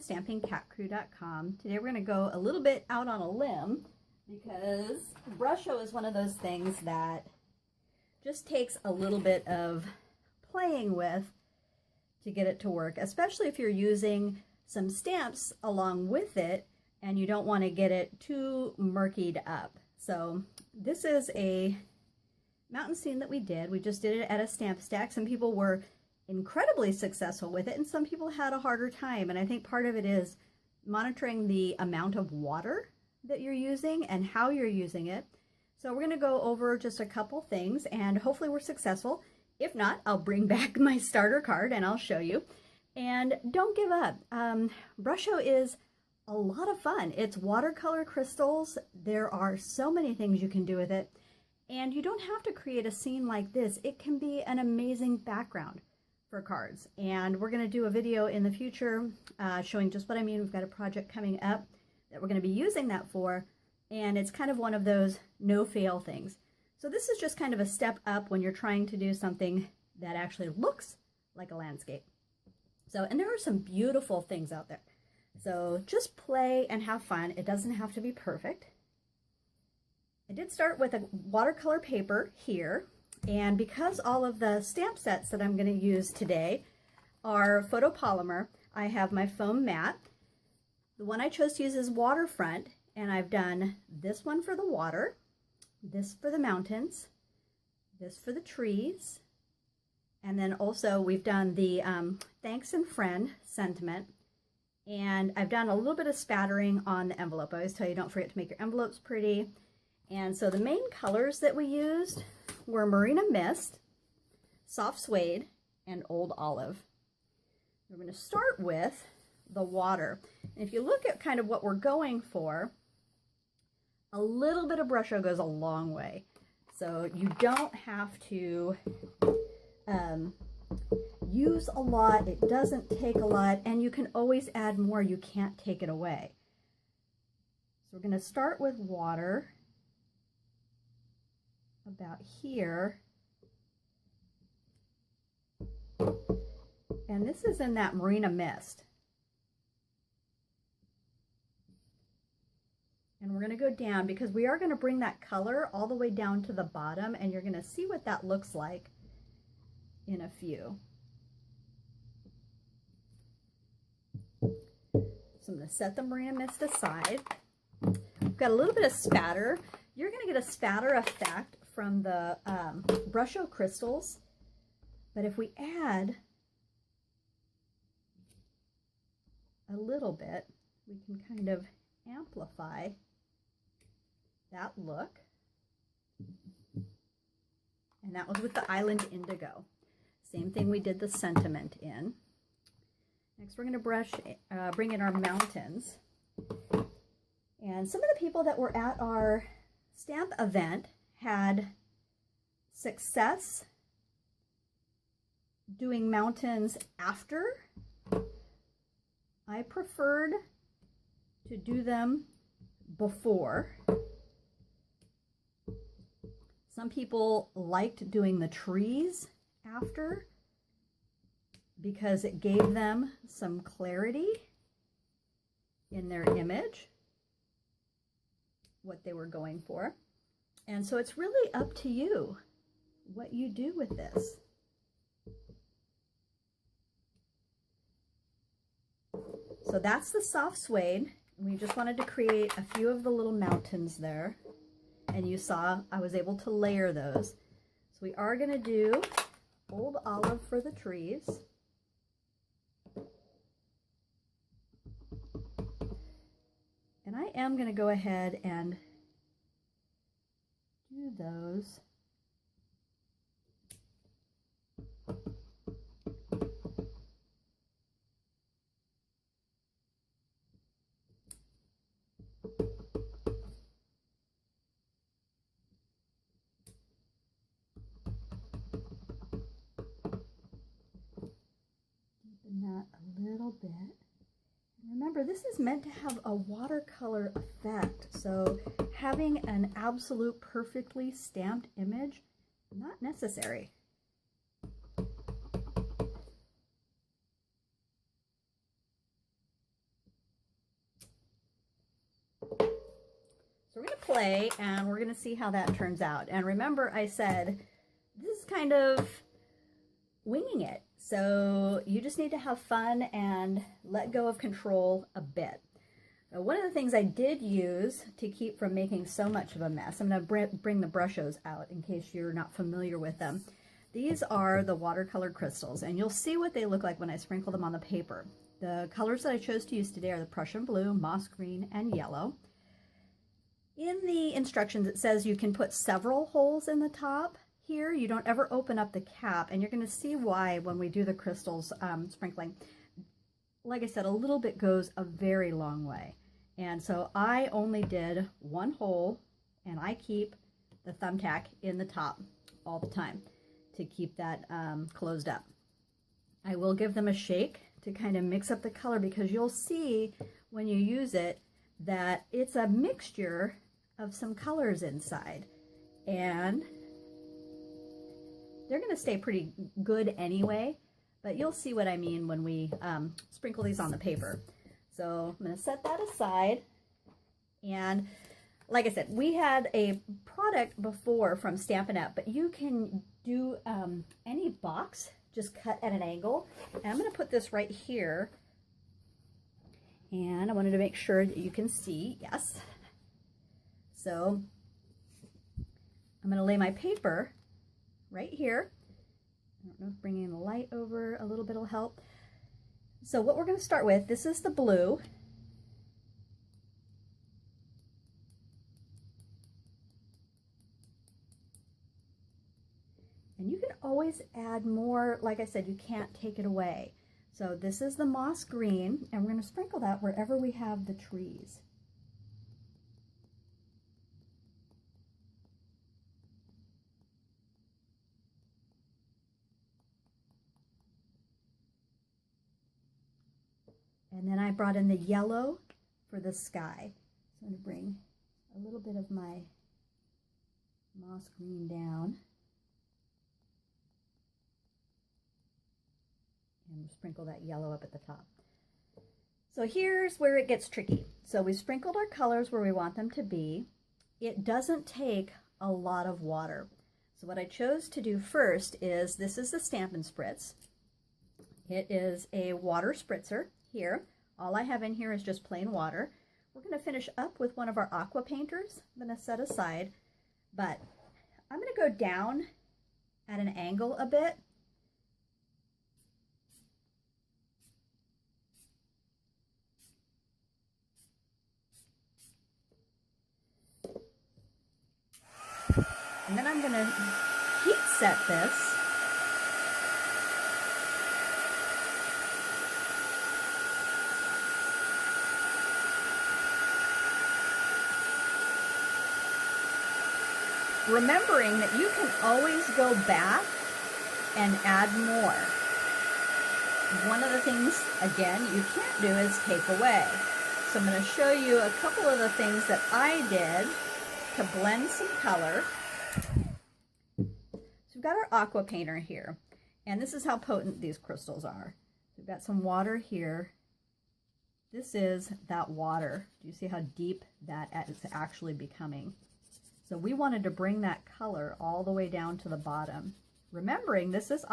with stampingcatcrew.com. Today we're going to go a little bit out on a limb because Brusho is one of those things that just takes a little bit of playing with to get it to work, especially if you're using some stamps along with it and you don't want to get it too murkied up. So this is a mountain scene that we did. We just did it at a stamp stack. Some people were incredibly successful with it and some people had a harder time, and I think part of it is monitoring the amount of water that you're using and how you're using it. So we're going to go over just a couple things and hopefully we're successful. If not, I'll bring back my starter card and I'll show you. And don't give up. Brusho is a lot of fun. It's watercolor crystals. There are so many things you can do with it. And you don't have to create a scene like this. It can be an amazing background for cards. And we're going to do a video in the future showing just what I mean. We've got a project coming up that we're going to be using that for. And it's kind of one of those no-fail things. So this is just kind of a step up when you're trying to do something that actually looks like a landscape. So, and there are some beautiful things out there. So just play and have fun. It doesn't have to be perfect. I did start with a watercolor paper here. And because all of the stamp sets that I'm going to use today are photopolymer, I have my foam mat. The one I chose to use is Waterfront, and I've done this one for the water, this for the mountains, this for the trees, and then also we've done the thanks and friend sentiment, and I've done a little bit of spattering on the envelope. I always tell you don't forget to make your envelopes pretty. And so the main colors that we used were Marina Mist, Soft Suede, and Old Olive. We're going to start with the water. And if you look at kind of what we're going for, a little bit of Brusho goes a long way. So you don't have to use a lot. It doesn't take a lot, and you can always add more. You can't take it away. So we're going to start with water about here. And this is in that Marina Mist. And we're going to go down because we are going to bring that color all the way down to the bottom, and you're going to see what that looks like in a few. So I'm going to set the Marina Mist aside. We've got a little bit of spatter. You're going to get a spatter effect from the Brusho crystals, but if we add a little bit, we can kind of amplify that look. And that was with the Island Indigo. Same thing we did the sentiment in. Next we're going to bring in our mountains. And some of the people that were at our stamp event had success doing mountains after. I preferred to do them before. Some people liked doing the trees after because it gave them some clarity in their image, what they were going for. And so it's really up to you what you do with this. So that's the soft suede. We just wanted to create a few of the little mountains there. And you saw I was able to layer those. So we are going to do Old Olive for the trees. And I am going to go ahead and do those. Deepen that a little bit. Remember, this is meant to have a watercolor effect, so having an absolute perfectly stamped image, not necessary. play and we're going to see how that turns out. And remember I said this is kind of winging it. So you just need to have fun and let go of control a bit. Now, one of the things I did use to keep from making so much of a mess, I'm going to bring the Brushos out in case you're not familiar with them. These are the Watercolor Crystals, and you'll see what they look like when I sprinkle them on the paper. The colors that I chose to use today are the Prussian blue, moss green, and yellow. In the instructions, it says you can put several holes in the top. Here, you don't ever open up the cap, and you're going to see why when we do the crystals sprinkling. Like I said, a little bit goes a very long way. And so I only did one hole, and I keep the thumbtack in the top all the time to keep that closed up. I will give them a shake to kind of mix up the color, because you'll see when you use it that it's a mixture of some colors inside, and they're going to stay pretty good anyway, but you'll see what I mean when we sprinkle these on the paper. So I'm going to set that aside. And like I said, we had a product before from Stampin' Up, but you can do any box, just cut at an angle. And I'm going to put this right here. And I wanted to make sure that you can see, yes. So I'm going to lay my paper right here. I don't know if bringing the light over a little bit will help. So what we're going to start with, this is the blue. And you can always add more. Like I said, you can't take it away. So this is the moss green, and we're going to sprinkle that wherever we have the trees. And then I brought in the yellow for the sky. So I'm going to bring a little bit of my moss green down. And sprinkle that yellow up at the top. So here's where it gets tricky. So we sprinkled our colors where we want them to be. It doesn't take a lot of water. So what I chose to do first is, this is the Stampin' Spritz. It is a water spritzer here. All I have in here is just plain water. We're going to finish up with one of our aqua painters. I'm going to set aside, but I'm going to go down at an angle a bit. And then I'm going to heat set this. Remembering that you can always go back and add more. One of the things, again, you can't do is take away. So I'm going to show you a couple of the things that I did to blend some color. So we've got our aqua painter here, and this is how potent these crystals are. We've got some water here. This is that water. Do you see how deep that is actually becoming? So we wanted to bring that color all the way down to the bottom. Remembering this is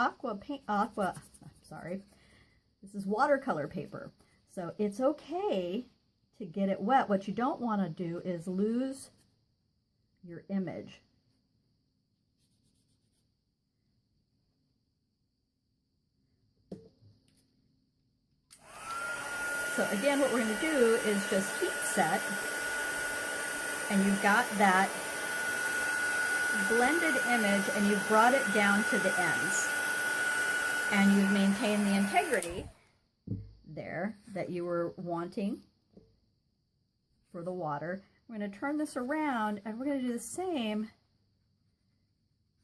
this is watercolor paper. So it's okay to get it wet. What you don't want to do is lose your image. So again, what we're going to do is just heat set, and you've got that blended image, and you've brought it down to the ends, and you've maintained the integrity there that you were wanting for the water. We're going to turn this around, and we're going to do the same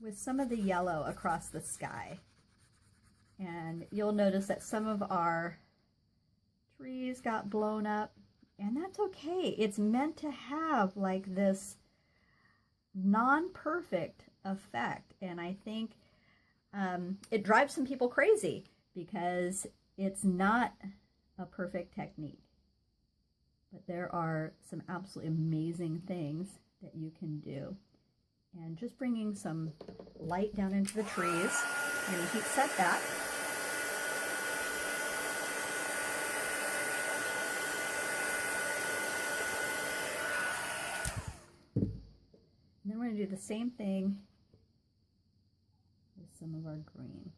with some of the yellow across the sky. And you'll notice that some of our trees got blown up, and that's okay. It's meant to have like this non-perfect effect, and I think it drives some people crazy because it's not a perfect technique. But there are some absolutely amazing things that you can do. And just bringing some light down into the trees. I'm going to heat set that. And then we're going to do the same thing with some of our green.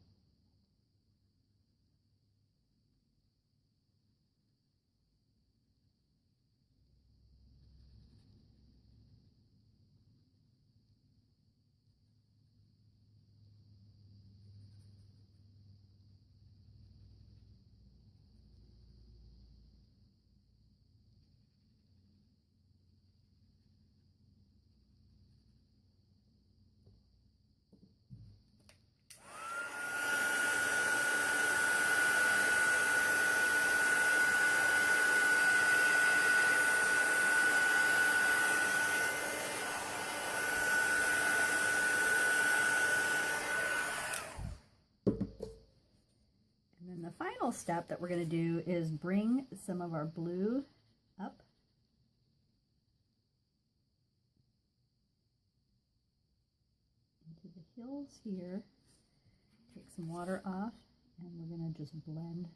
The final step that we're going to do is bring some of our blue up into the hills here, take some water off, and we're going to just blend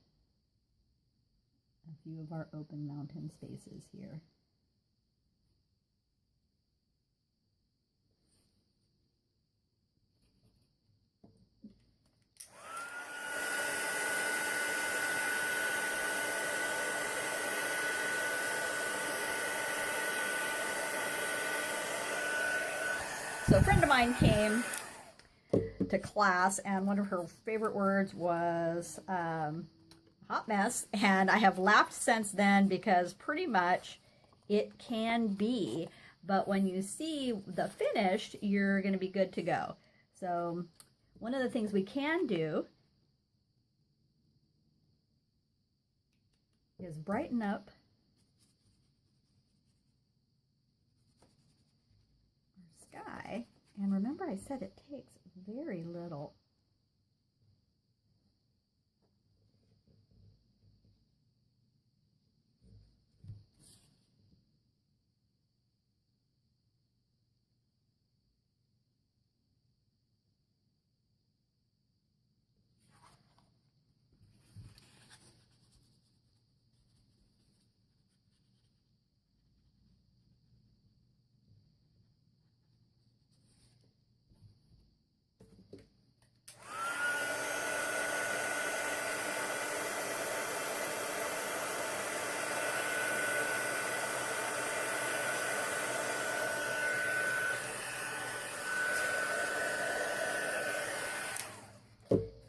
a few of our open mountain spaces here. So a friend of mine came to class, and one of her favorite words was hot mess, and I have laughed since then because pretty much it can be, but when you see the finished, you're going to be good to go. So one of the things we can do is brighten up sky, and remember I said it takes very little.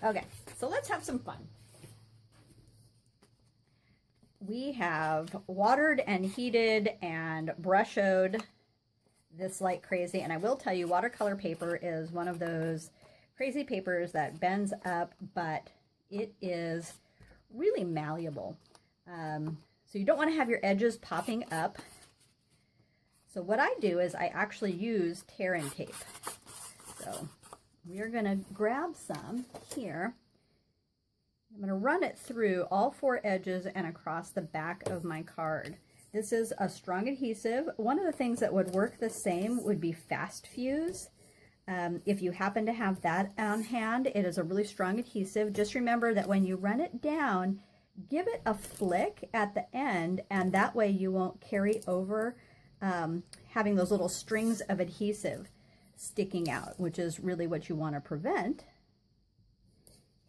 Okay, so let's have some fun. We have watered and heated and brushoed this like crazy, and I will tell you, watercolor paper is one of those crazy papers that bends up, but it is really malleable. So you don't want to have your edges popping up. So what I do is I actually use tear and tape. So we're going to grab some here. I'm going to run it through all four edges and across the back of my card. This is a strong adhesive. One of the things that would work the same would be Fast Fuse. If you happen to have that on hand, it is a really strong adhesive. Just remember that when you run it down, give it a flick at the end, and that way you won't carry over having those little strings of adhesive sticking out, which is really what you want to prevent.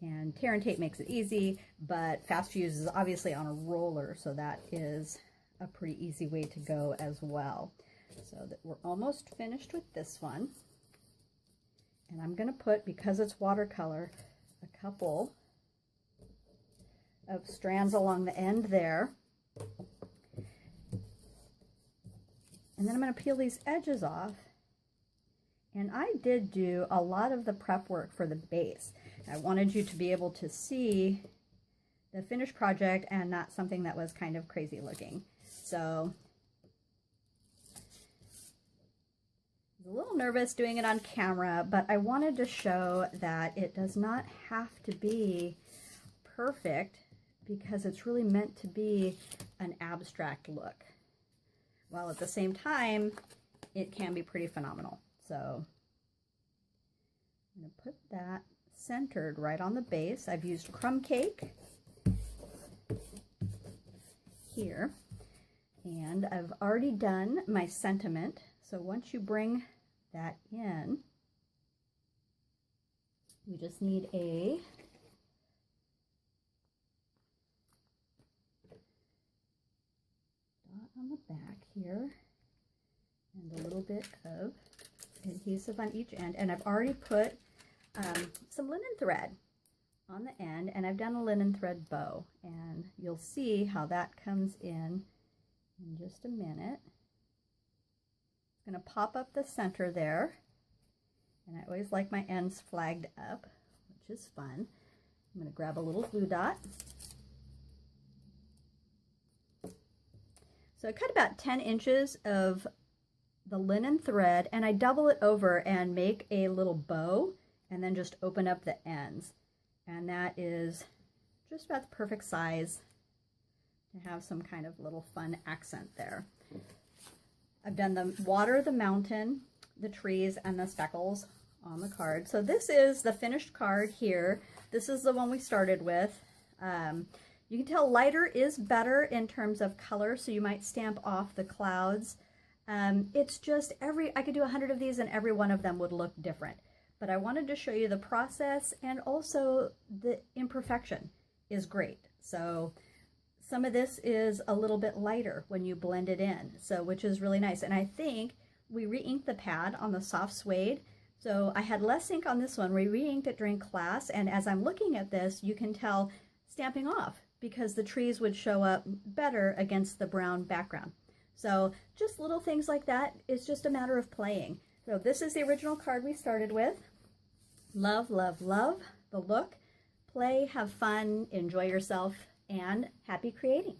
And tear and tape makes it easy, but Fast Fuse is obviously on a roller, so that is a pretty easy way to go as well. So that we're almost finished with this one. And I'm going to put, because it's watercolor, a couple of strands along the end there. And then I'm going to peel these edges off. And I did do a lot of the prep work for the base. I wanted you to be able to see the finished project and not something that was kind of crazy looking. So I was a little nervous doing it on camera, but I wanted to show that it does not have to be perfect because it's really meant to be an abstract look, while at the same time it can be pretty phenomenal. So I'm going to put that centered right on the base. I've used crumb cake here, and I've already done my sentiment. So once you bring that in, you just need a dot on the back here and a little bit of adhesive on each end. And I've already put some linen thread on the end, and I've done a linen thread bow, and you'll see how that comes in just a minute. It's going to pop up the center there, and I always like my ends flagged up, which is fun. I'm going to grab a little glue dot. So I cut about 10 inches of the linen thread, and I double it over and make a little bow, and then just open up the ends. And that is just about the perfect size to have some kind of little fun accent there. I've done the water, the mountain, the trees, and the speckles on the card. So this is the finished card here. This is the one we started with. You can tell lighter is better in terms of color, so you might stamp off the clouds. It's just I could do 100 of these and every one of them would look different. But I wanted to show you the process, and also the imperfection is great. So some of this is a little bit lighter when you blend it in, so which is really nice. And I think we re-inked the pad on the soft suede. So I had less ink on this one. We re-inked it during class, and as I'm looking at this, you can tell stamping off because the trees would show up better against the brown background. So just little things like that. It's just a matter of playing. So this is the original card we started with. Love, love, love the look. Play, have fun, enjoy yourself, and happy creating.